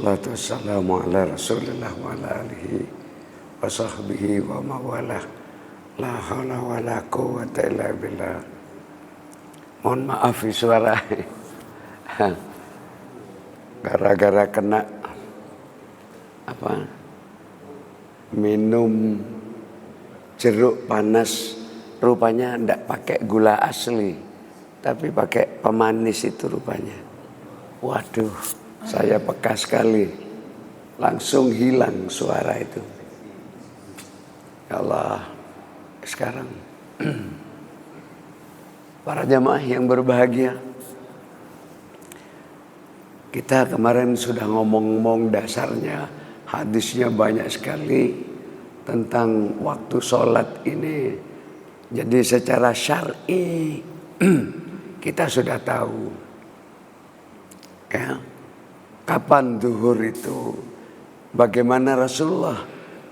Wassalatu wassalamu ala rasulillah wa ala alihi wa sahbihi wa mawalah. La hawla wa la quwwata illa billah. Mohon maaf suara gara-gara kena minum jeruk panas, rupanya ndak pakai gula asli tapi pakai pemanis itu rupanya. Waduh, saya peka sekali, langsung hilang suara itu. Ya Allah, sekarang para jamaah yang berbahagia, kita kemarin sudah ngomong-ngomong dasarnya, hadisnya banyak sekali tentang waktu sholat ini. Jadi secara syar'i kita sudah tahu ya, kapan zuhur itu, bagaimana Rasulullah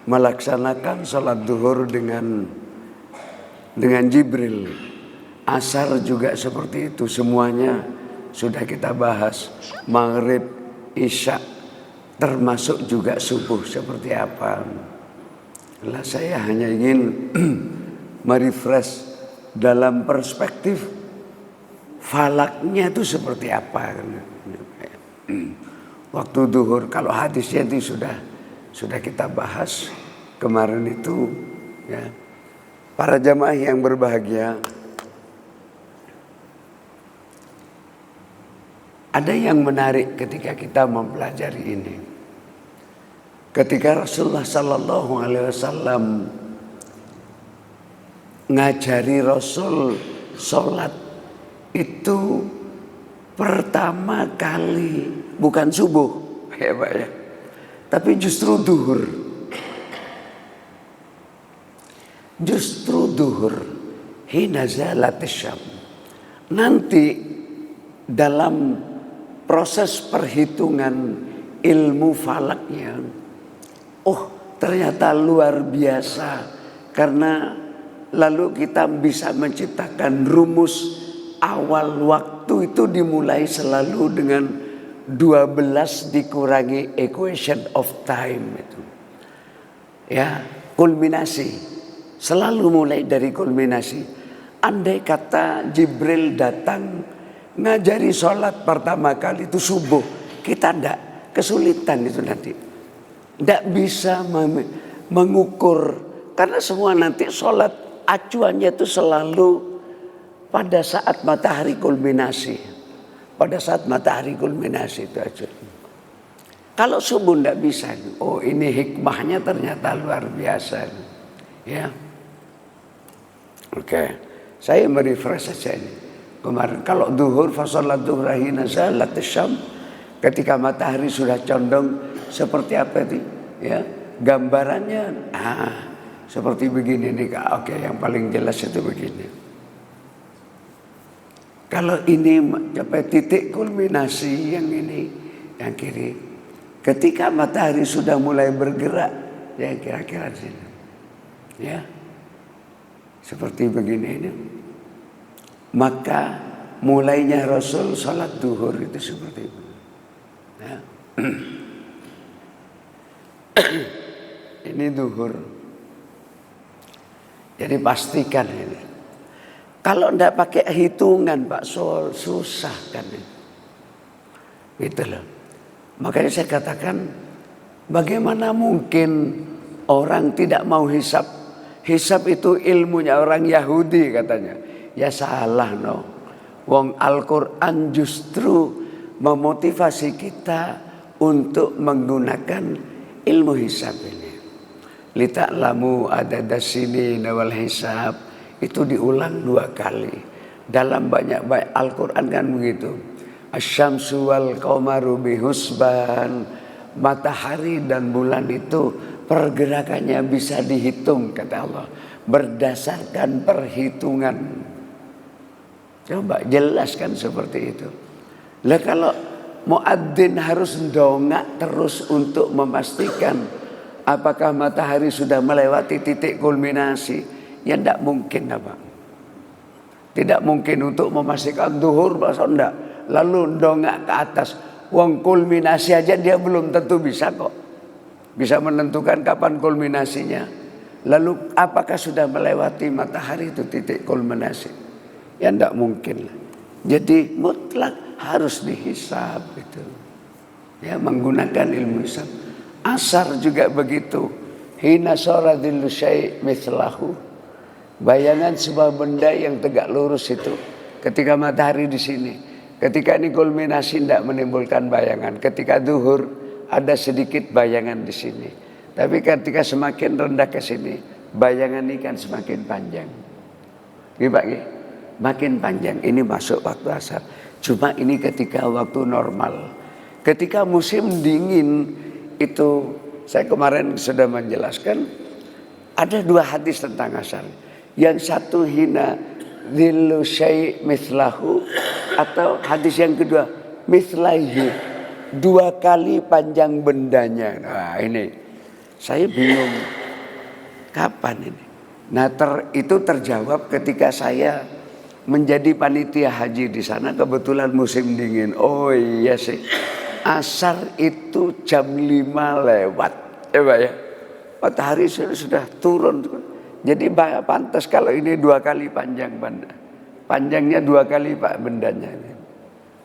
melaksanakan sholat zuhur dengan Jibril. Asar juga seperti itu, semuanya sudah kita bahas. Maghrib, Isya, termasuk juga subuh seperti apa. Lah saya hanya ingin merefresh dalam perspektif falaknya itu seperti apa. Waktu zuhur, kalau hadisnya itu sudah kita bahas kemarin itu ya. Para jamaah yang berbahagia, ada yang menarik ketika kita mempelajari ini. Ketika Rasulullah Sallallahu Alaihi Wasallam ngajari Rasul sholat itu pertama kali bukan subuh ya Pak ya, tapi justru duhur. Justru duhur, hina zalat syam. Nanti dalam proses perhitungan ilmu falaknya, ternyata luar biasa, karena lalu kita bisa menciptakan rumus awal waktu itu dimulai selalu dengan 12 dikurangi equation of time itu. Ya, kulminasi. Selalu mulai dari kulminasi. Andai kata Jibril datang ngajari sholat pertama kali itu subuh, kita ndak kesulitan itu nanti. Ndak bisa mengukur, karena semua nanti sholat acuannya itu selalu pada saat matahari kulminasi. Pada saat matahari kulminasi itu aja. Kalau subuh ndak bisa. Oh, ini hikmahnya ternyata luar biasa. Ya. Oke, saya merefresh saja ini. Kemarin kalau duhur, fasolat duhur hina zalat syam, ketika matahari sudah condong seperti apa itu? Ya, gambarannya seperti begini nih Kak. Oke, yang paling jelas itu begini. Kalau ini sampai titik kulminasi yang ini, yang kiri, ketika matahari sudah mulai bergerak, ya kira-kira di sini. Ya. Seperti begini ini. Maka mulainya Rasul salat duhur itu seperti itu. Ya. Ini duhur. Jadi pastikan ini. Kalau tidak pakai hitungan Pak Sol, susah kan ini. Gitu loh. Makanya saya katakan, bagaimana mungkin orang tidak mau hisab? Hisab itu ilmunya orang Yahudi katanya. Ya salah no. Wong Al-Quran justru memotivasi kita untuk menggunakan ilmu hisab ini. Lita'lamu adada sinin wal hisab, itu diulang 2 kali. Dalam banyak Al-Quran kan begitu. Asyamsu wal qamaru bihusban, matahari dan bulan itu pergerakannya bisa dihitung kata Allah, berdasarkan perhitungan. Coba jelaskan seperti itu. Lah kalau muadzin harus dongak terus untuk memastikan apakah matahari sudah melewati titik kulminasi, ya tidak mungkin apa. Tidak mungkin untuk memastikan zuhur masa enggak. Lalu dongak ke atas, Wong kulminasi aja dia belum tentu bisa kok. Bisa menentukan kapan kulminasinya. Lalu apakah sudah melewati matahari itu titik kulminasi? Ya tidak mungkin. Jadi mutlak harus dihisab itu. Ya, menggunakan ilmu hisab. Asar juga begitu. Hina saradillu syai' mithlahu. Bayangan sebuah benda yang tegak lurus itu ketika matahari di sini. Ketika ini kulminasi tidak menimbulkan bayangan. Ketika zuhur ada sedikit bayangan di sini. Tapi ketika semakin rendah ke sini, bayangan ini kan semakin panjang. Gimana? Makin panjang. Ini masuk waktu asar. Cuma ini ketika waktu normal. Ketika musim dingin itu, saya kemarin sudah menjelaskan, ada dua hadis tentang asar. Yang satu hina dhillu syai' mithlahu, atau hadis yang kedua mithlaihi, 2 kali panjang bendanya. Nah ini saya bingung kapan ini. Nah itu terjawab ketika saya menjadi panitia haji di sana, kebetulan musim dingin. Oh iya sih, asar itu jam 5 lewat ya Pak ya, matahari sudah turun. Jadi pantas kalau ini 2 kali panjang benda. Panjangnya 2 kali Pak bendanya.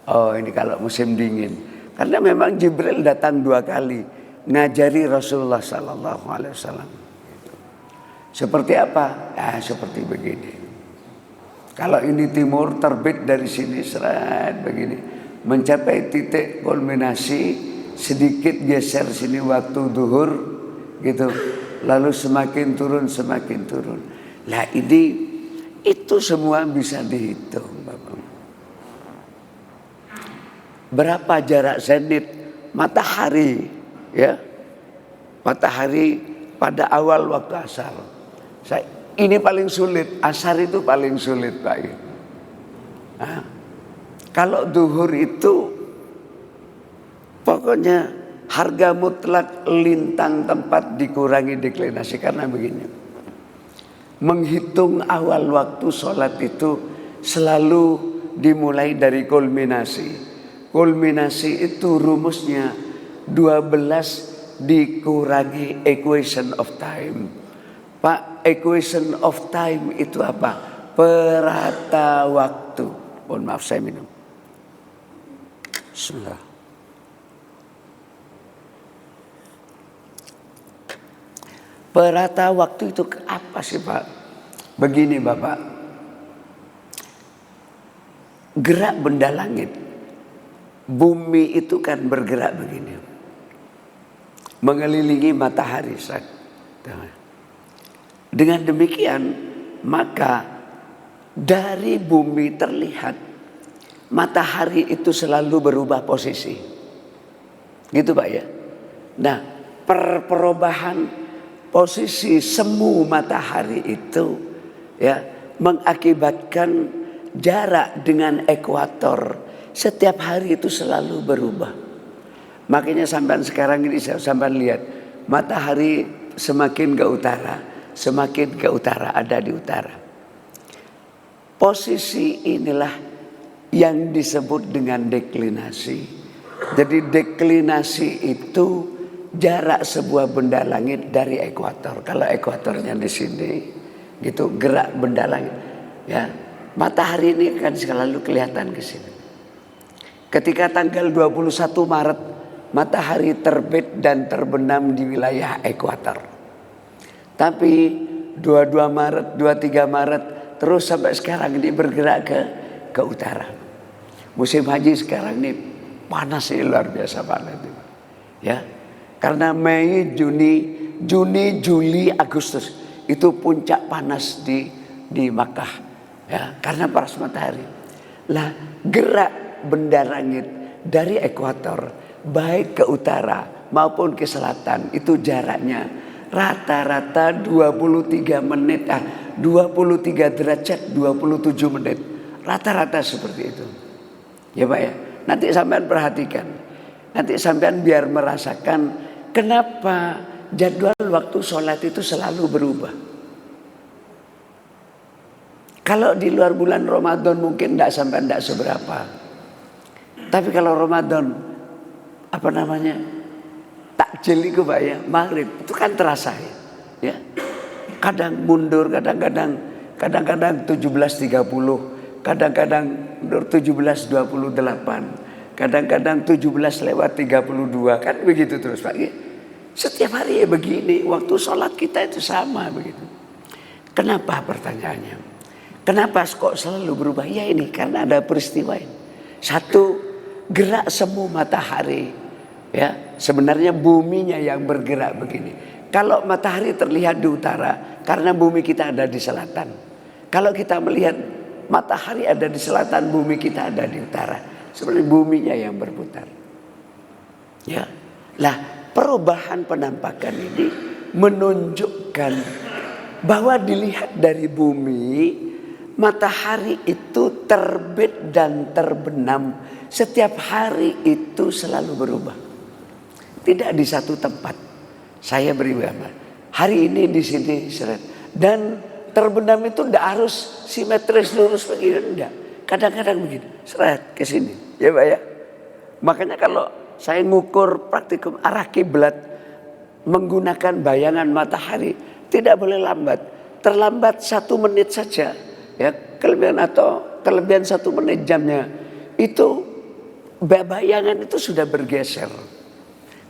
Oh ini kalau musim dingin. Karena memang Jibril datang 2 kali ngajari Rasulullah sallallahu alaihi wasallam. Seperti apa? Ya seperti begini. Kalau ini timur terbit dari sini seret begini. Mencapai titik kulminasi, sedikit geser sini waktu zuhur gitu. Lalu semakin turun, semakin turun. Lah ini itu semua bisa dihitung, Bapak. Berapa jarak zenit matahari, ya? Matahari pada awal waktu asar. Ini paling sulit, asar itu paling sulit, Pak. Nah, kalau zuhur itu pokoknya harga mutlak lintang tempat dikurangi deklinasi. Karena begini, menghitung awal waktu sholat itu selalu dimulai dari kulminasi. Kulminasi itu rumusnya 12 dikurangi equation of time. Pak, equation of time itu apa? Perata waktu. Mohon maaf saya minum. Bismillah. Perata waktu itu apa sih Pak? Begini Bapak, gerak benda langit, bumi itu kan bergerak begini, mengelilingi matahari. Dengan demikian maka dari bumi terlihat matahari itu selalu berubah posisi, gitu Pak ya. Nah perubahan posisi semu matahari itu ya mengakibatkan jarak dengan ekuator setiap hari itu selalu berubah. Makanya sampai sekarang ini sampai lihat matahari semakin ke utara, semakin ke utara, ada di utara. Posisi inilah yang disebut dengan deklinasi. Jadi deklinasi itu jarak sebuah benda langit dari ekuator. Kalau ekuatornya di sini, gitu gerak benda langit. Ya, matahari ini kan selalu kelihatan ke sini. Ketika tanggal 21 Maret, matahari terbit dan terbenam di wilayah ekuator. Tapi 22 Maret, 23 Maret, terus sampai sekarang ini bergerak ke utara. Musim haji sekarang ini panas, luar biasa panas. Ya. Karena Mei, Juni, Juli, Agustus itu puncak panas di Makkah, ya, karena panas matahari. Lah gerak benda langit dari ekuator baik ke utara maupun ke selatan itu jaraknya rata-rata 23 menit, 23 derajat 27 menit, rata-rata seperti itu. Ya Pak ya, nanti sampean perhatikan, nanti sampean biar merasakan kenapa jadwal waktu sholat itu selalu berubah. Kalau di luar bulan Ramadan mungkin tidak seberapa. Tapi kalau Ramadan apa namanya, takjil itu Pak ya, maghrib itu kan terasa ya. Kadang mundur, kadang-kadang 17.30, kadang-kadang mundur 17.28, kadang-kadang 17:32, kan begitu terus Pak ya. Setiap hari ya begini, waktu sholat kita itu sama begitu. Kenapa pertanyaannya? Kenapa kok selalu berubah? Ya ini karena ada peristiwa ini. Satu, gerak semu matahari. Ya, sebenarnya buminya yang bergerak begini. Kalau matahari terlihat di utara, karena bumi kita ada di selatan. Kalau kita melihat matahari ada di selatan, bumi kita ada di utara. Sebenarnya buminya yang berputar. Ya, lah perubahan penampakan ini menunjukkan bahwa dilihat dari bumi, matahari itu terbit dan terbenam setiap hari itu selalu berubah. Tidak di satu tempat. Saya beri gambar. Hari ini di sini seret. Dan terbenam itu tidak harus simetris lurus begini, enggak. Kadang-kadang begini, seret ke sini. Ya Pak ya. Makanya kalau saya ngukur praktikum arah kiblat menggunakan bayangan matahari, tidak boleh lambat. Terlambat 1 menit saja, ya kelebihan 1 menit jamnya, itu bayangan itu sudah bergeser.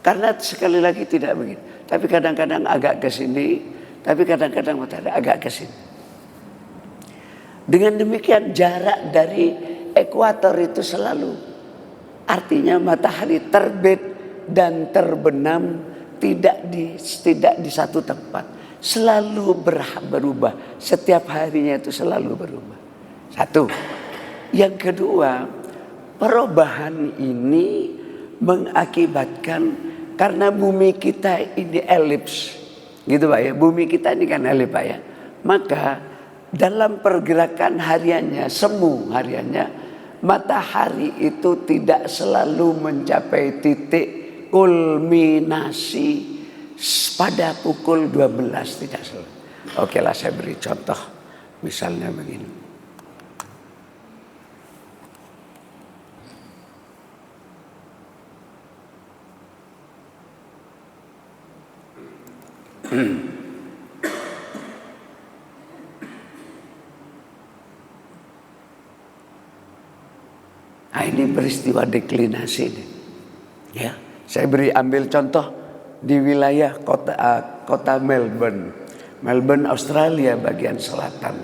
Karena sekali lagi tidak begitu. Tapi kadang-kadang agak ke sini, tapi kadang-kadang matahari agak ke sini. Dengan demikian jarak dari ekuator itu selalu, artinya matahari terbit dan terbenam tidak di satu tempat, selalu berubah. Setiap harinya itu selalu berubah. Satu. Yang kedua, perubahan ini mengakibatkan karena bumi kita ini elips, gitu Pak ya. Bumi kita ini kan elips Pak ya. Maka dalam pergerakan hariannya, semu hariannya, matahari itu tidak selalu mencapai titik kulminasi pada pukul 12, tidak selalu. Oke lah, saya beri contoh. Misalnya begini. Nah, ini peristiwa deklinasi ini. Ya, saya ambil contoh di wilayah kota Melbourne, Australia bagian selatan.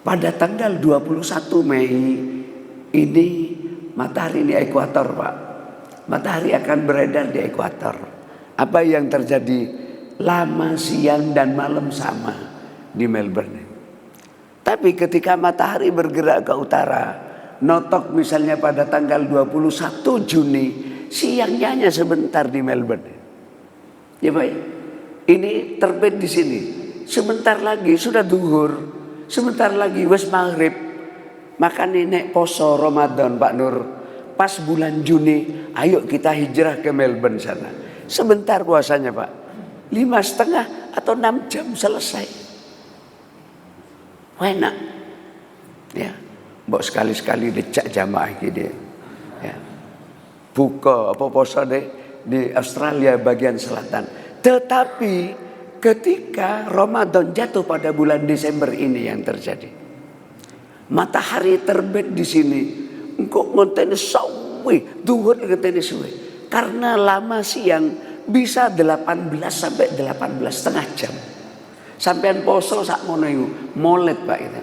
Pada tanggal 21 Mei ini matahari di ekuator Pak. Matahari akan beredar di ekuator. Apa yang terjadi? Lama siang dan malam sama di Melbourne. Tapi ketika matahari bergerak ke utara, notok misalnya pada tanggal 21 Juni, siangnya hanya sebentar di Melbourne. Ya Pak, ini terbit di sini. Sebentar lagi sudah duhur, sebentar lagi wes maghrib. Maka nenek poso Ramadan Pak Nur. Pas bulan Juni, ayo kita hijrah ke Melbourne sana. Sebentar puasanya Pak. 5,5 atau 6 jam selesai. Enak. Ya. Mbok sekali-sekali dicak jamaah gitu. Ya. Buka apa poso deh di Australia bagian selatan. Tetapi ketika Ramadan jatuh pada bulan Desember ini yang terjadi. Matahari terbit di sini. Engkau ngonteni sawi, duhur ngonteni suwe. Karena lama siang bisa 18 sampai 18,5 jam. Sampean poso sak mono iku molet Pak itu.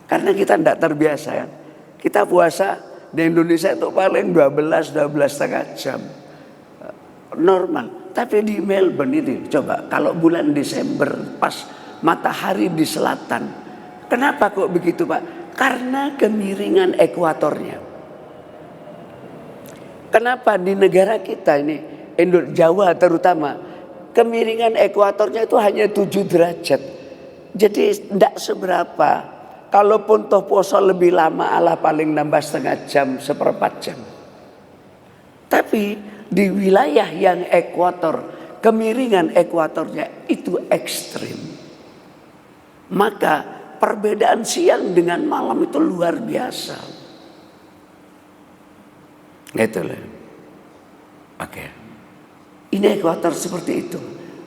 Karena kita tidak terbiasa kan. Kita puasa di Indonesia itu paling 12,5 jam. Normal. Tapi di Melbourne itu coba kalau bulan Desember pas matahari di selatan. Kenapa kok begitu Pak? Karena kemiringan ekuatornya. Kenapa di negara kita ini, Jawa terutama, kemiringan ekuatornya itu hanya 7 derajat. Jadi tidak seberapa. Kalaupun toh poso lebih lama, Allah paling nambah 1/2 jam, 1/4 jam. Tapi di wilayah yang ekuator, kemiringan ekuatornya itu ekstrim. Maka perbedaan siang dengan malam itu luar biasa. Gitu loh. Oke. Ini ekuator seperti itu.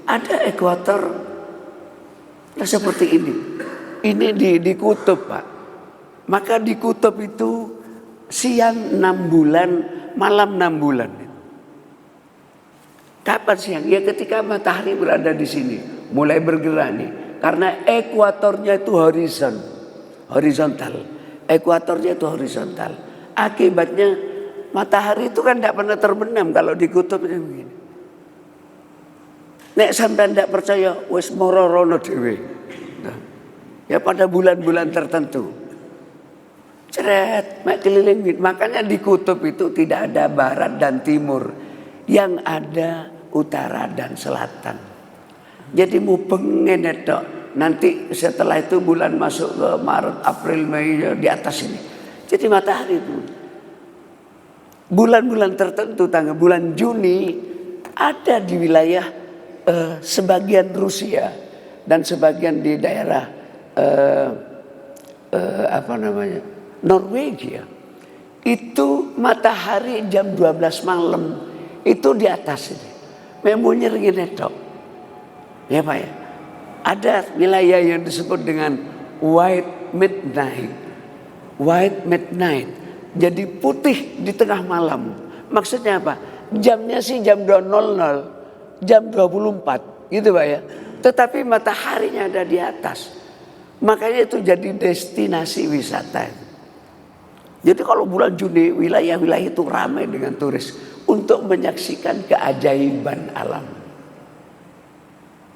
Ada ekuator seperti ini. Ini di kutub, Pak. Maka di kutub itu siang 6 bulan, malam 6 bulan. Kapan siang? Ya ketika matahari berada di sini, mulai bergerak nih. Karena ekuatornya itu horizontal. Ekuatornya itu horizontal. Akibatnya matahari itu kan tidak pernah terbenam kalau di kutubnya begini. Nek sampean tidak percaya, wis moro rono dhewe. Nah, ya pada bulan-bulan tertentu. Ceret, mek keliling. Makanya di kutub itu tidak ada barat dan timur, yang ada utara dan selatan. Jadi mau pengen dok. Nanti setelah itu bulan masuk ke Maret, April, Mei di atas ini. Jadi matahari itu. Bulan-bulan tertentu, tanggal bulan Juni ada di wilayah sebagian Rusia dan sebagian di daerah Norwegia. Itu matahari jam 12 malam itu di atas ini. Memonya begini dok. Ya Pak ya. Ada wilayah yang disebut dengan white midnight. White midnight. Jadi putih di tengah malam. Maksudnya apa? Jamnya sih jam 2.00, jam 24 gitu Pak ya. Tetapi mataharinya ada di atas. Makanya itu jadi destinasi wisata. Jadi kalau bulan Juni wilayah-wilayah itu ramai dengan turis untuk menyaksikan keajaiban alam.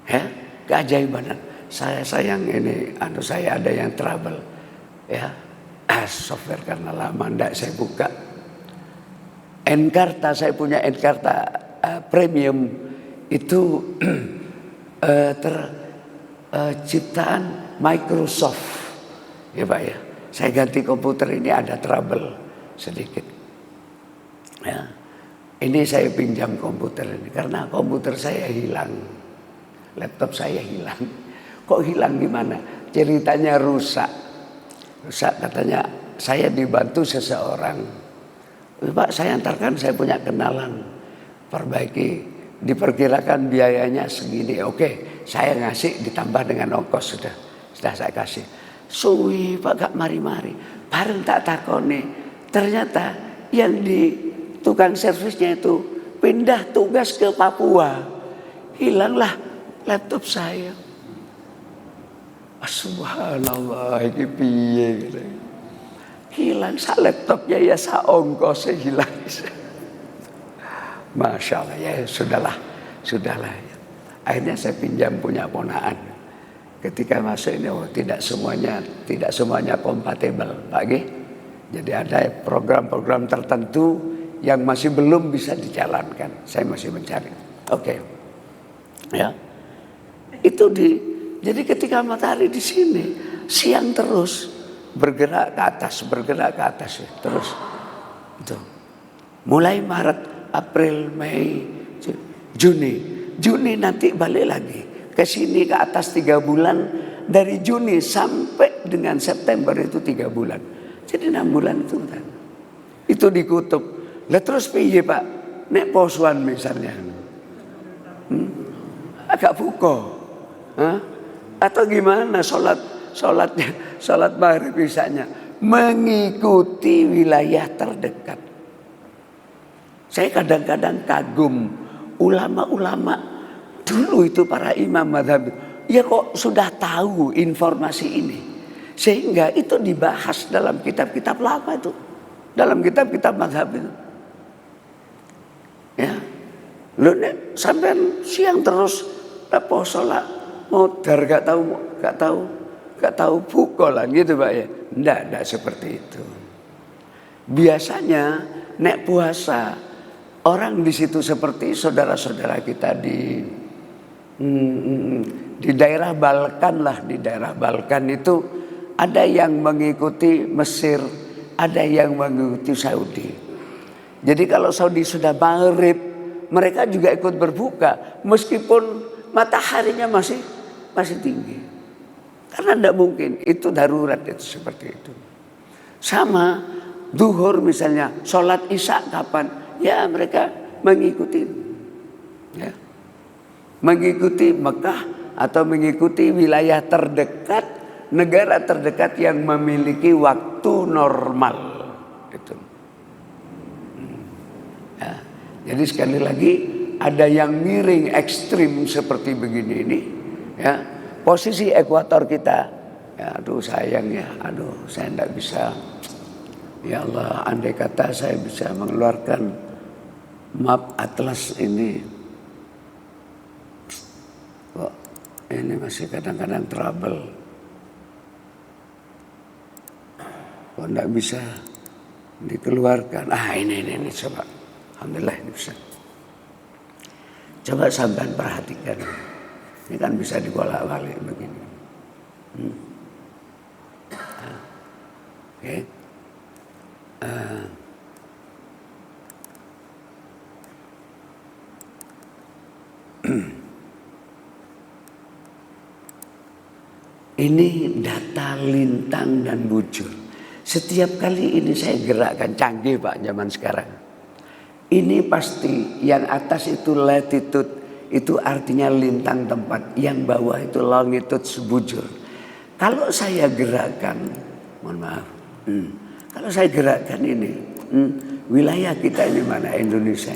Ya, keajaiban. Saya sayang ini, saya ada yang travel, ya, software karena lama ndak saya buka. Encarta, saya punya Encarta premium itu ciptaan Microsoft, ya Pak ya. Saya ganti komputer ini ada trouble sedikit. Ya. Ini saya pinjam komputer ini karena komputer saya hilang. Laptop saya hilang. Kok hilang gimana? Ceritanya rusak. Rusak katanya saya dibantu seseorang. Pak saya antarkan, saya punya kenalan. Perbaiki. Diperkirakan biayanya segini. Oke, saya ngasih ditambah dengan ongkos sudah saya kasih. Suwi Pak gak mari-mari. Bareng tak takoni. Ternyata yang di tukang servisnya itu pindah tugas ke Papua. Hilanglah laptop saya. Subhanallah, ini piye gitu. Hilang sa laptopnya ya sa ongkosnya hilang. Masya Allah ya sudahlah. Akhirnya saya pinjam punya ponaan. Ketika masuk ini tidak semuanya kompatibel, Pak G. Jadi ada program-program tertentu yang masih belum bisa dijalankan. Saya masih mencari. Oke. Ya. Jadi ketika matahari di sini siang terus bergerak ke atas ya, terus itu. Mulai Maret, April, Mei, Juni nanti balik lagi ke sini ke atas 3 bulan. Dari Juni sampai dengan September itu 3 bulan. Jadi 6 bulan itu di kutub. Lah terus piye Pak? Nek posuan misalnya. Agak buka. Atau gimana sholat maghrib misalnya. Mengikuti wilayah terdekat. Saya kadang-kadang kagum ulama-ulama dulu itu para imam mazhab. Ya kok sudah tahu informasi ini. Sehingga itu dibahas dalam kitab-kitab lama itu. Dalam kitab-kitab mazhab itu. Ya. Lu nek sampean siang terus poso lah. Modar gak tahu buka lah gitu Pak ya. Enggak seperti itu. Biasanya nek puasa orang di situ seperti saudara-saudara kita di daerah Balkan lah, di daerah Balkan itu ada yang mengikuti Mesir, ada yang mengikuti Saudi. Jadi kalau Saudi sudah maghrib, mereka juga ikut berbuka meskipun mataharinya masih tinggi. Karena tidak mungkin, itu darurat itu seperti itu. Sama duhur misalnya, sholat isya kapan? Ya mereka mengikuti, ya. Mengikuti Mekah atau mengikuti wilayah terdekat, negara terdekat yang memiliki waktu normal. Itu. Ya. Jadi sekali lagi ada yang miring ekstrim seperti begini ini, ya. Posisi ekuator kita, ya, aduh sayang ya, aduh saya tidak bisa. Ya Allah, andai kata saya bisa mengeluarkan map atlas ini, kok ini masih kadang-kadang trouble, kok tidak bisa dikeluarkan. Ini coba, alhamdulillah ini bisa. Coba sampean perhatikan, ini kan bisa dibolak-balik begini. Oke. Ini data lintang dan bujur. Setiap kali ini saya gerakkan, canggih Pak zaman sekarang. Ini pasti yang atas itu latitude, itu artinya lintang tempat. Yang bawah itu longitude bujur. Kalau saya gerakkan, mohon maaf, kalau saya gerakkan ini, wilayah kita ini mana? Indonesia.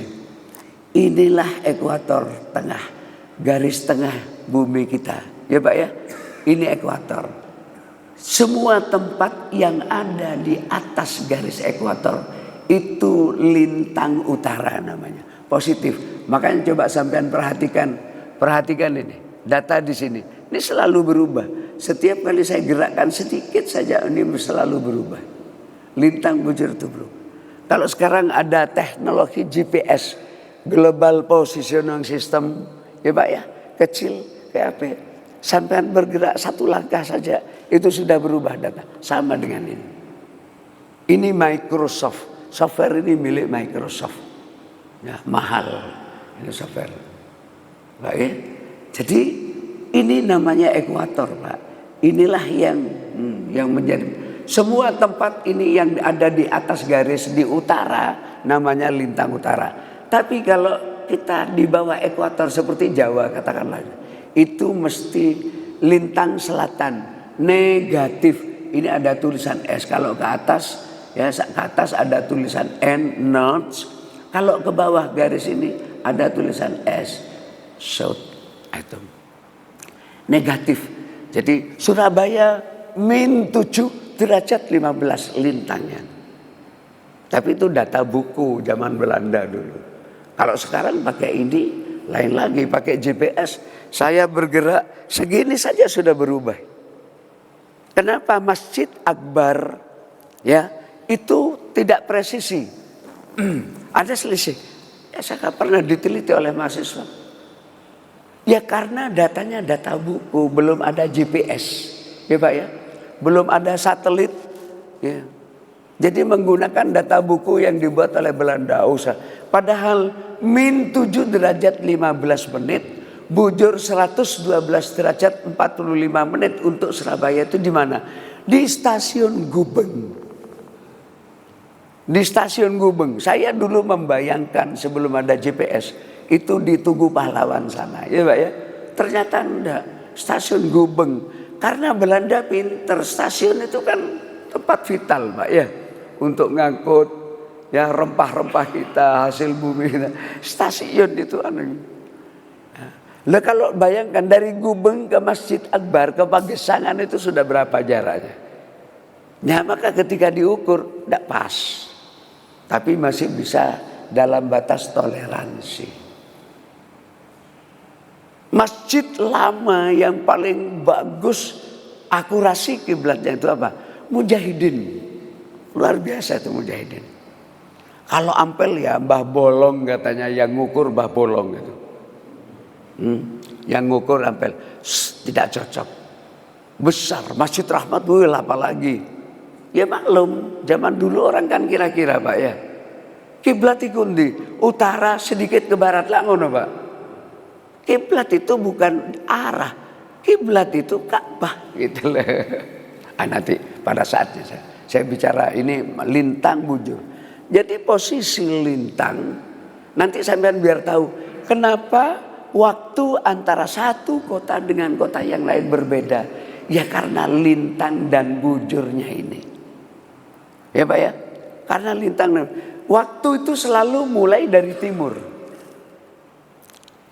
Inilah ekuator tengah, garis tengah bumi kita. Ya Pak ya, ini ekuator. Semua tempat yang ada di atas garis ekuator itu lintang utara namanya, positif. Makanya coba sampean perhatikan ini data di sini. Ini selalu berubah. Setiap kali saya gerakkan sedikit saja ini selalu berubah. Lintang bujur itu bro. Kalau sekarang ada teknologi GPS, Global Positioning System, ya Pak ya, kecil kayak apa? Sampean bergerak satu langkah saja itu sudah berubah data. Sama dengan ini. Ini Microsoft. Software ini milik Microsoft. Ya, mahal ini software. Baik. Jadi ini namanya ekuator, Pak. Inilah yang menjadi semua tempat ini yang ada di atas garis di utara namanya lintang utara. Tapi kalau kita di bawah ekuator seperti Jawa katakanlah, itu mesti lintang selatan negatif. Ini ada tulisan S. Kalau ke atas, ya ke atas ada tulisan N north. Kalau ke bawah garis ini ada tulisan S south. Itu negatif. Jadi Surabaya -7 derajat 15 lintangnya. Tapi itu data buku zaman Belanda dulu. Kalau sekarang pakai ini lain lagi, pakai GPS. Saya bergerak segini saja sudah berubah. Kenapa Masjid Akbar ya itu tidak presisi? Ada selisih. Ya, saya pernah diteliti oleh mahasiswa. Ya karena datanya data buku, belum ada GPS, ya Pak ya, belum ada satelit. Ya. Jadi menggunakan data buku yang dibuat oleh Belanda usah. Padahal -7 derajat 15 menit, bujur 112 derajat 45 menit untuk Surabaya itu di mana? Di stasiun Gubeng. Di stasiun Gubeng. Saya dulu membayangkan sebelum ada GPS itu di Tugu Pahlawan sana, ya Pak ya. Ternyata enggak, stasiun Gubeng. Karena Belanda pinter, stasiun itu kan tempat vital Pak ya, untuk ngangkut ya rempah-rempah kita, hasil bumi kita. Stasiun itu Lah kalau bayangkan dari Gubeng ke Masjid Akbar ke Pagesangan itu sudah berapa jaraknya? Ya maka ketika diukur tidak pas, tapi masih bisa dalam batas toleransi. Masjid lama yang paling bagus akurasi kiblatnya itu apa? Mujahidin. Luar biasa itu Mujahidin. Kalau Ampel ya Mbah Bolong katanya yang ngukur Mbah Bolong itu. Yang ngukur Ampel tidak cocok. Besar Masjid Rahmat apalagi. Ya maklum zaman dulu orang kan kira-kira Pak ya. Kiblat itu di utara sedikit ke barat lah ngono Pak. Kiblat itu bukan arah, kiblat itu Ka'bah gitu loh. Nanti pada saatnya saya bicara ini lintang bujur. Jadi posisi lintang Nanti sampean biar tahu kenapa waktu antara satu kota dengan kota yang lain berbeda. Ya karena lintang dan bujurnya ini. Ya Pak ya. Karena lintang. Waktu itu selalu mulai dari timur.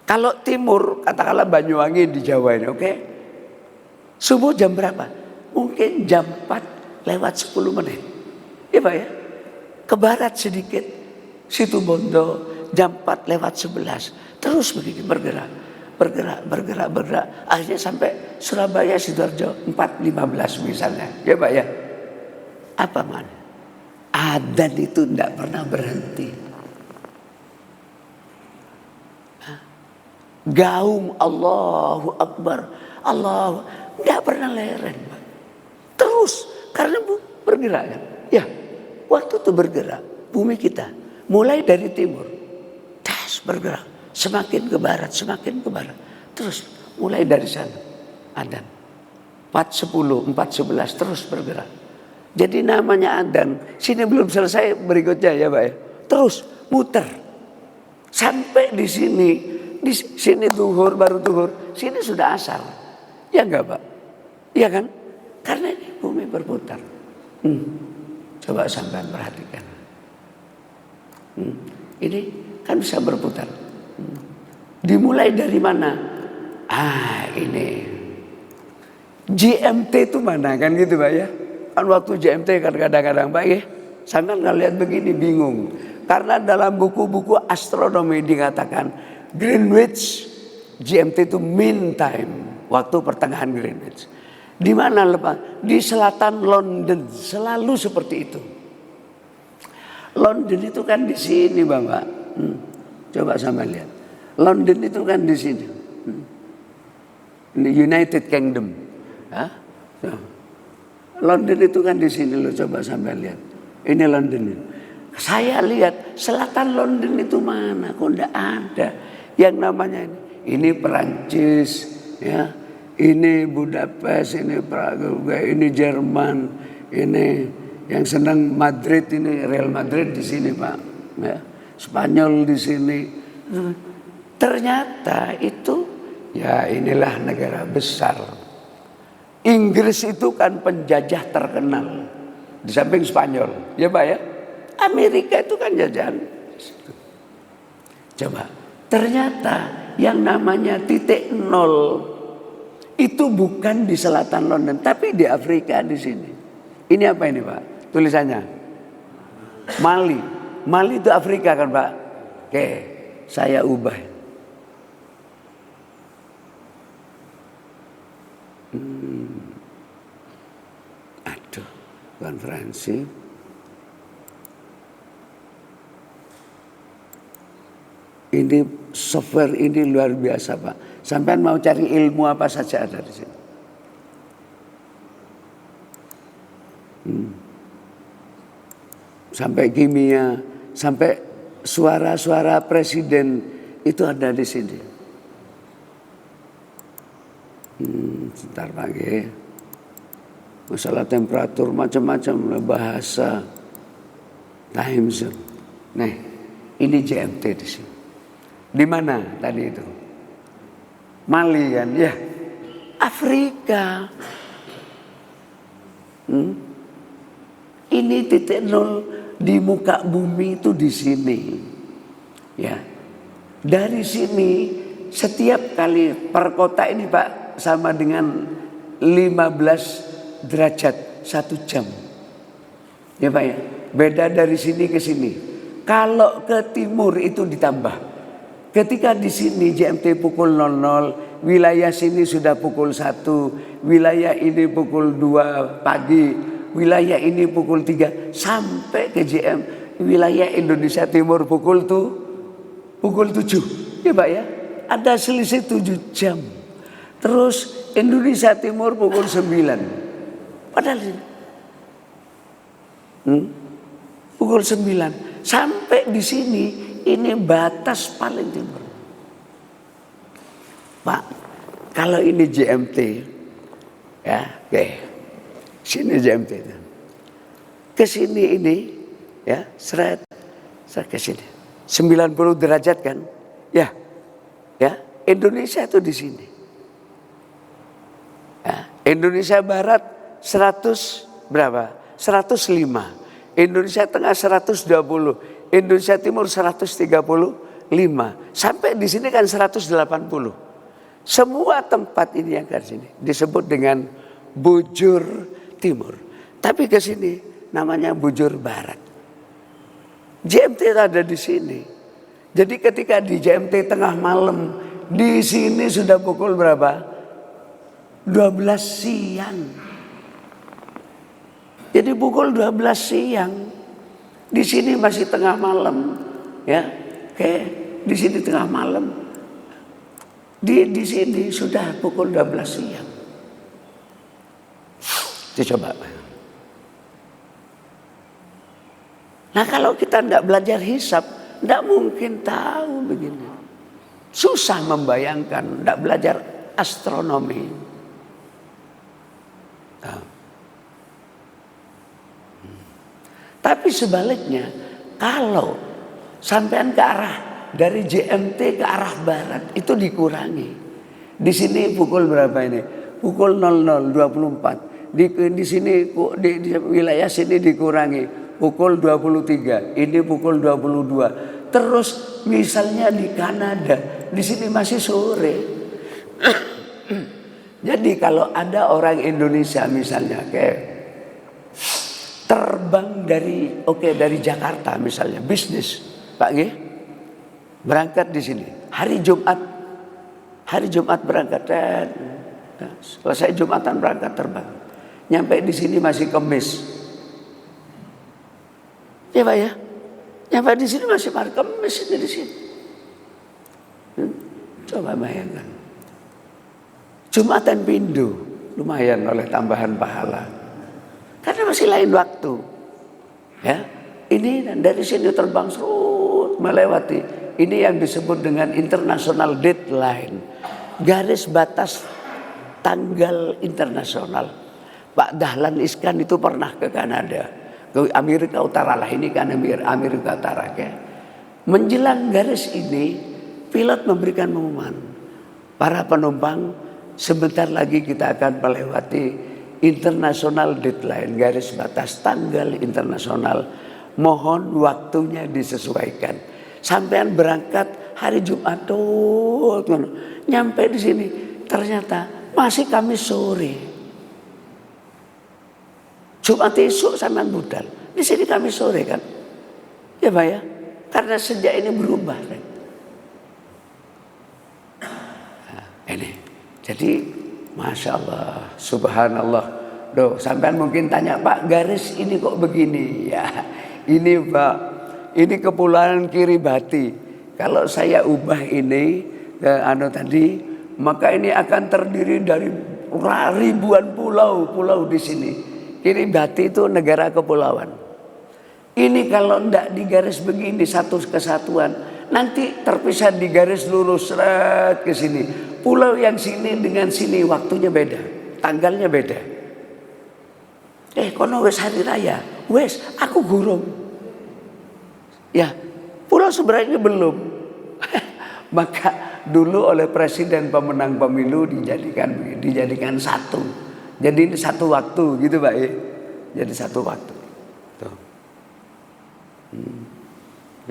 Kalau timur, katakanlah Banyuwangi di Jawa ini, oke? Subuh jam berapa? Mungkin jam 4 lewat 10 menit. Ya Pak ya. Ke barat sedikit, Situbondo jam 4 lewat 11. Terus begini bergerak. Akhirnya sampai Surabaya, Sidoarjo 4.15 misalnya. Ya Pak ya. Apa mana? Adzan itu tidak pernah berhenti. Gaung Allahu Akbar. Allah tidak pernah leren. Terus karena bergerak kan. Ya, waktu itu bergerak. Bumi kita mulai dari timur. Das bergerak. Semakin ke barat, semakin ke barat. Terus mulai dari sana. Adzan. 4.10, 4.11 terus bergerak. Jadi namanya adzan. Sini belum selesai berikutnya ya Pak ya. Terus muter. Sampai di sini. Di sini zuhur baru zuhur. Sini sudah asar. Ya enggak Pak? Iya kan? Karena ini bumi berputar. Coba sampai perhatikan. Ini kan bisa berputar. Dimulai dari mana? Ini GMT itu mana kan gitu Pak ya? Kan waktu GMT kan kadang-kadang Pak ya, sampai nggak lihat begini bingung. Karena dalam buku-buku astronomi dikatakan Greenwich GMT itu mean time, waktu pertengahan Greenwich. Di mana lepas? Di selatan London, selalu seperti itu. London itu kan di sini Bapak. Coba sampai lihat. London itu kan di sini. Di United Kingdom. London itu kan di sini loh, coba sampai lihat. Ini London. Saya lihat selatan London itu mana? Kok enggak ada yang namanya ini. Ini Perancis, ya. Ini Budapest, ini Praga, ini Jerman, ini yang senang Madrid, ini Real Madrid di sini Pak. Ya. Spanyol di sini. Ternyata itu ya inilah negara besar. Inggris itu kan penjajah terkenal di samping Spanyol, ya Pak ya. Amerika itu kan jajahan. Coba, ternyata yang namanya titik nol itu bukan di selatan London, tapi di Afrika di sini. Ini apa ini Pak? Tulisannya Mali. Mali itu Afrika kan Pak? Oke, saya ubah. Aduh, konferensi. Ini software ini luar biasa Pak. Sampai mau cari ilmu apa saja ada di sini. Sampai kimia, sampai suara-suara presiden itu ada di sini. Sebentar lagi. Masalah temperatur macam-macam, bahasa, time zone. Nah, ini GMT di sini. Di mana tadi itu? Mali kan, ya. Afrika. Ini titik nol di muka bumi itu di sini. Ya. Dari sini setiap kali per kota ini Pak sama dengan 15 derajat 1 jam. Ya Pak ya. Beda dari sini ke sini. Kalau ke timur itu ditambah. Ketika di sini GMT pukul 00, wilayah sini sudah pukul 1, wilayah ini pukul 2 pagi, wilayah ini pukul 3 sampai ke GM wilayah Indonesia Timur pukul 7. Ya Pak ya. Ada selisih 7 jam. Terus Indonesia Timur pukul 9. Padahal pukul 9 sampai di sini ini batas paling timur. Pak, kalau ini GMT ya, oke. Sini GMT. Ke sini ini ya, seret ke sini. 90 derajat kan? Ya. Ya, Indonesia itu di sini. Ya, Indonesia Barat 100 berapa? 105. Indonesia Tengah 120. Indonesia Timur 135. Sampai di sini kan 180. Semua tempat ini yang ke sini disebut dengan bujur timur. Tapi ke sini namanya bujur barat. JMT ada di sini. Jadi ketika di JMT tengah malam, di sini sudah pukul berapa? 12 siang. Jadi pukul 12 siang. Di sini masih tengah malam, ya. Oke, di sini tengah malam. Di sini sudah pukul 12 siang. Coba. Nah, kalau kita tidak belajar hisab, tidak mungkin tahu begini. Susah membayangkan, tidak belajar astronomi. Nah. Tapi sebaliknya, kalau sampean ke arah dari JMT ke arah barat itu dikurangi. Di sini pukul berapa ini? Pukul 00.24. Di sini di wilayah sini dikurangi pukul 23. Ini pukul 22. Terus misalnya di Kanada, di sini masih sore. Jadi kalau ada orang Indonesia misalnya kayak terbang dari Jakarta misalnya bisnis, Pak G, berangkat di sini hari Jumat berangkat dan selesai Jumatan berangkat terbang, nyampe di sini masih Kamis, ya Pak ya, nyampe di sini masih Kamis ini di sini. Coba bayangkan, Jumatan Pindu lumayan oleh tambahan pahala. Karena masih lain waktu, ya. Ini dari sini terbang serut melewati. Ini yang disebut dengan international deadline, garis batas tanggal internasional. Pak Dahlan Iskan itu pernah ke Kanada, ke Amerika Utara lah. Ini kan Amerika Utara, ya. Menjelang garis ini, pilot memberikan pengumuman, para penumpang sebentar lagi kita akan melewati international deadline, garis batas tanggal internasional. Mohon waktunya disesuaikan. Sampean berangkat hari Jumat tuh, nyampe di sini ternyata masih Kamis sore. Jumat esok sampean budal. Di sini Kamis sore kan? Ya Pak ya. Karena sejak ini berubah. Nah, ini. Jadi Masya Allah, Subhanallah. Duh, sampean mungkin tanya, Pak, garis ini kok begini? Ya, ini Pak, ini kepulauan Kiribati. Kalau saya ubah ini ke tadi, maka ini akan terdiri dari ribuan pulau di sini. Kiribati itu negara kepulauan. Ini kalau tidak digaris begini satu kesatuan, nanti terpisah di garis lurus ke sini. Pulau yang sini dengan sini waktunya beda, tanggalnya beda. Kono wes hari raya, wes aku gurung. Ya, pulau sebenarnya belum. Maka dulu oleh presiden pemenang pemilu dijadikan satu. Jadi ini satu waktu gitu Pak. Jadi satu waktu. Tuh.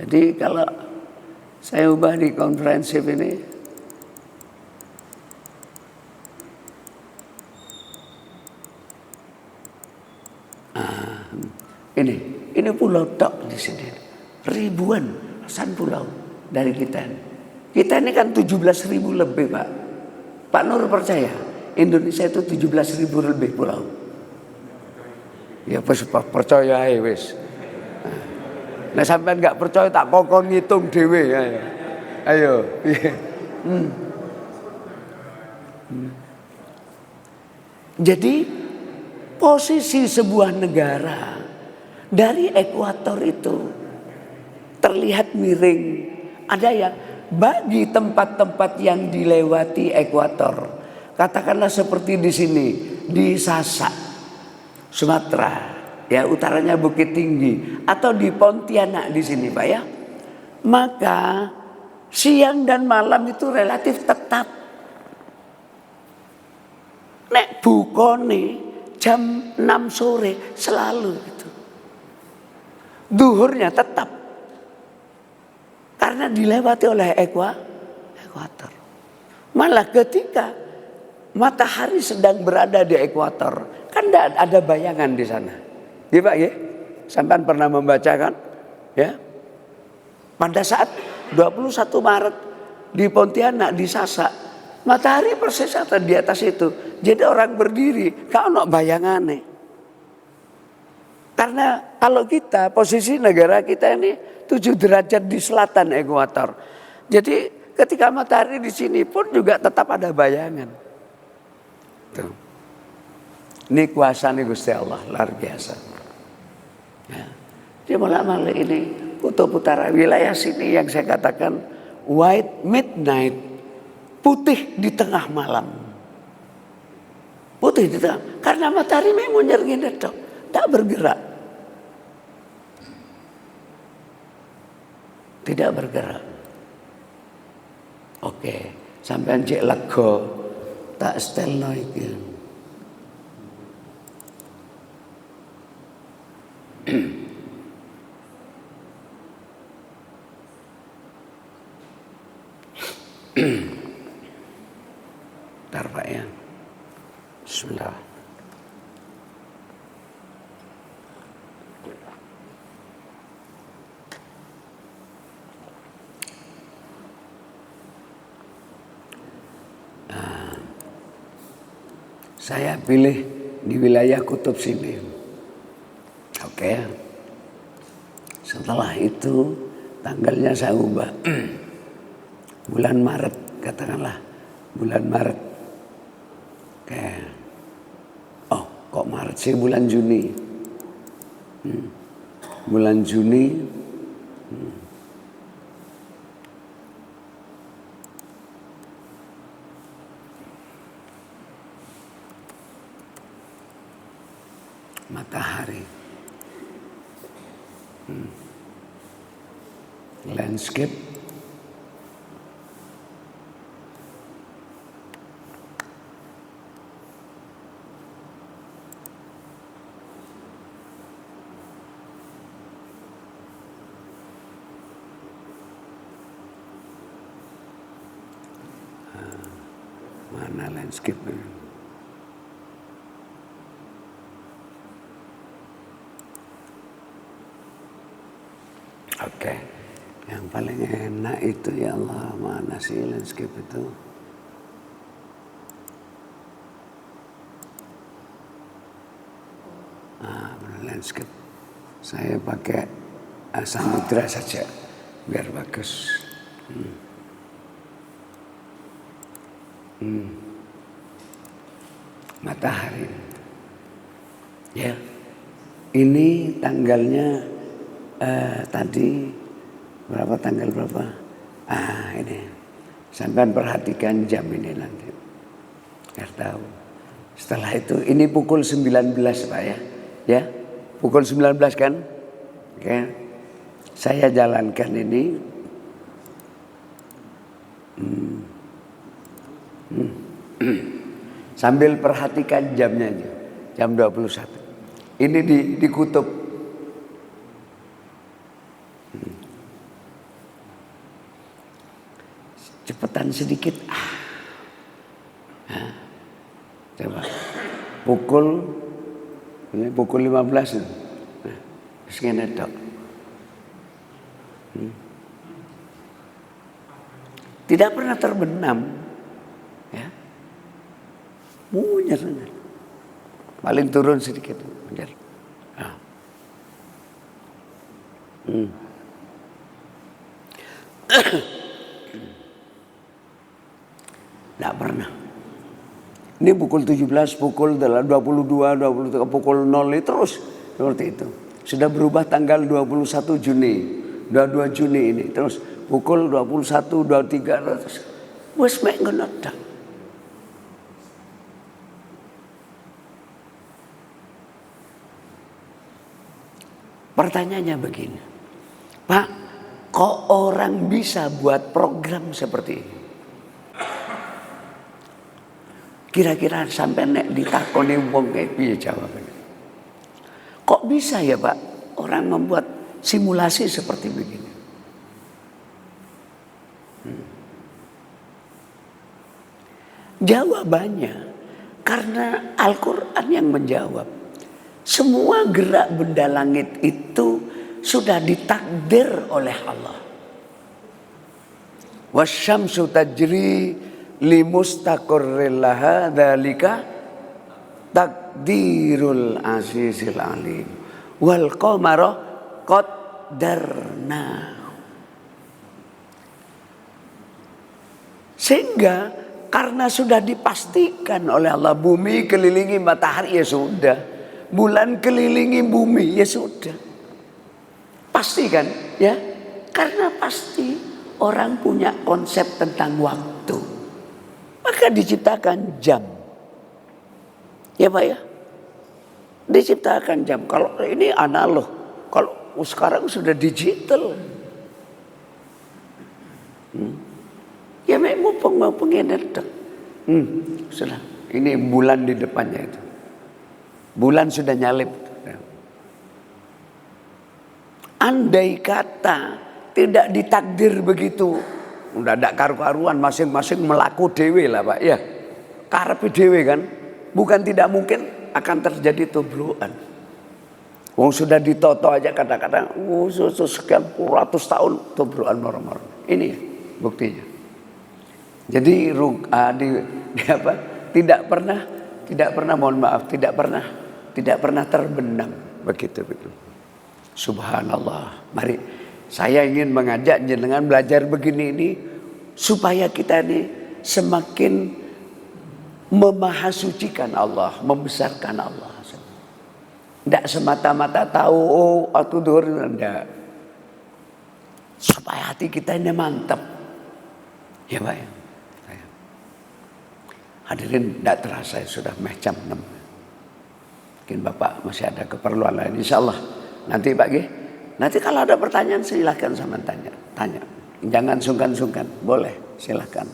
Jadi kalau saya ubah di komprehensif ini, ini pulau tok di sini. Ribuan pulau dari kita. Kita ini kan 17.000 lebih Pak. Pak Nur percaya Indonesia itu 17.000 lebih pulau. Ya percaya wis. Nah sampai nggak percaya tak kokon ngitung dewe. Ayo. Jadi posisi sebuah negara dari ekuator itu terlihat miring. Ada yang bagi tempat-tempat yang dilewati ekuator, katakanlah seperti di sini di Sasak, Sumatera, ya utaranya Bukit Tinggi, atau di Pontianak di sini Pak ya. maka siang dan malam itu relatif tetap. Nek bukone jam 6 sore selalu itu. Duhurnya tetap. Karena dilewati oleh ekuator. Malah ketika matahari sedang berada di ekuator, kan ada bayangan di sana. Ya Pak ya? Sampai pernah membacakan ya? Pada saat 21 Maret di Pontianak, di Sasak, matahari persis di atas itu. Jadi orang berdiri, gak ono bayangane. Karena kalau kita, posisi negara kita ini 7 derajat di selatan ekuator. Jadi ketika matahari di sini pun juga tetap ada bayangan. Tuh. Ini kuasa nih Gusti Allah, luar biasa. Ya. Dia malah ini kutub utara wilayah sini yang saya katakan white midnight, putih di tengah malam. Putih di tengah, karena matahari memang nyergin itu, tak bergerak. Tidak bergerak. Oke, sampean cek lega tak stelno iki. Bentar Pak ya. Bismillah. Saya pilih di wilayah kutub sini. Oke. Setelah itu tanggalnya saya ubah. Bulan Maret, katakanlah. Bulan Maret. Oke. Oh, kok Maret sih, bulan Juni. Bulan Juni. Matahari. Landscape. Mana landscape? Oke, yang paling enak itu ya Allah, mana sih landscape itu? Landscape. Saya pakai samudra saja, biar bagus. Matahari. Ya, ini tanggalnya tadi berapa, tanggal berapa? Ini. Sampai perhatikan jam ini nanti. Biar tahu. Setelah itu ini pukul 19 Pak ya. Ya. Pukul 19 kan? Oke. Saya jalankan ini. Sambil perhatikan jamnya aja. Jam 21. Ini di kutub. Cepetan sedikit. Coba. Pukul 15. Segini dok. Tidak pernah terbenam. Ya. Munyer. Paling turun sedikit. Munyer. Tidak pernah. Ini pukul 17, pukul 22, 23, pukul 0 terus seperti itu. Sudah berubah tanggal 21 Juni, 22 Juni ini. Terus pukul 21, 23 terus. Wes mek ngono tok. Pertanyaannya begini. Pak, Kok orang bisa buat program seperti ini? Kira-kira sampai nek ditakoni wong kayak piye jawabannya? Kok bisa ya Pak orang membuat simulasi seperti begini? Jawabannya karena Al-Quran yang menjawab. Semua gerak benda langit itu sudah ditakdir oleh Allah. Wasyamsu tajri limustaqarril laha dzalika takdirul azizil alim. Wal qamara qaddarna. Sehingga karena sudah dipastikan oleh Allah, bumi kelilingi matahari ya sudah, bulan kelilingi bumi ya sudah. Pasti kan ya? Karena pasti orang punya konsep tentang waktu. Maka diciptakan jam. Ya Pak ya? Diciptakan jam. Kalau ini analog, kalau sekarang sudah digital. Ya memang mau pengenalan. Sudah. Ini bulan di depannya itu. Bulan sudah nyalip. Andai kata tidak ditakdir begitu, udah ada karu-karuan, masing-masing melaku dewe lah Pak ya. Karepe dewe kan. Bukan tidak mungkin akan terjadi tobrokan. Wong sudah ditoto aja kadang-kadang sekian ratus tahun tobrokan moro-moro. Ini buktinya. Jadi tidak pernah mohon maaf, tidak pernah terbenam begitu. Subhanallah. Mari saya ingin mengajak jenengan belajar begini ini supaya kita ini semakin memahasucikan Allah, membesarkan Allah. Tidak semata-mata tahu waktu duhur, tidak. Supaya hati kita ini mantap. Ya Pak ya. Hadirin, tidak terasa sudah jam 6. Mungkin Bapak masih ada keperluan lain, insya Allah. Nanti Pak G, nanti kalau ada pertanyaan silahkan sama tanya. Jangan sungkan-sungkan, boleh silahkan.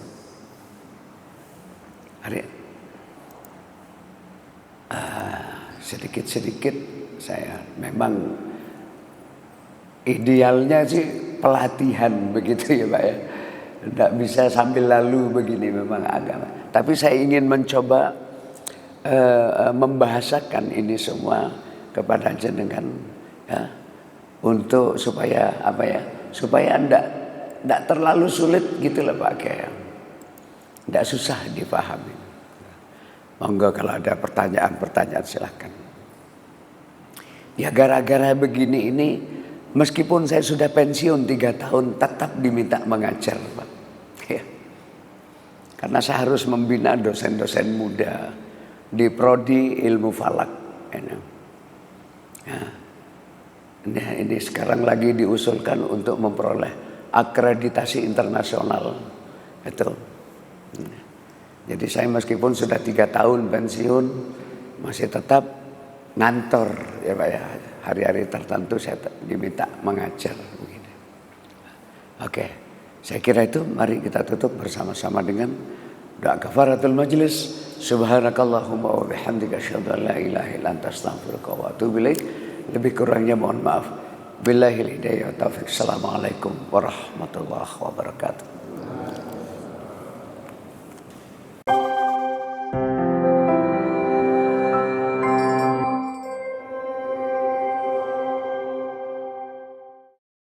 Sedikit-sedikit saya memang idealnya sih pelatihan begitu ya Pak ya. Tidak bisa sambil lalu begini memang agama. Tapi saya ingin mencoba membahasakan ini semua kepada jenengan ya, untuk supaya supaya tidak terlalu sulit gitu lah Pak kayak. Tidak susah dipahami. Monggo kalau ada pertanyaan silahkan. Ya gara-gara begini ini, meskipun saya sudah pensiun 3 tahun, tetap diminta mengajar Pak. Ya. Karena saya harus membina dosen-dosen muda di prodi ilmu falak. Ya. Ini sekarang lagi diusulkan untuk memperoleh akreditasi internasional. Itu. Jadi saya meskipun sudah 3 tahun pensiun, masih tetap ngantor ya Pak ya. Hari-hari tertentu saya diminta mengajar begini. Oke, saya kira itu mari kita tutup bersama-sama dengan doa kafaratul majlis. Subhanakallahumma wa bihamdika asyhadu an la ilaha illa anta astaghfiruka wa atubu ilaik. Lebih kurangnya mohon maaf. Billahil hidayah wa taufiq. Assalamualaikum warahmatullahi wabarakatuh.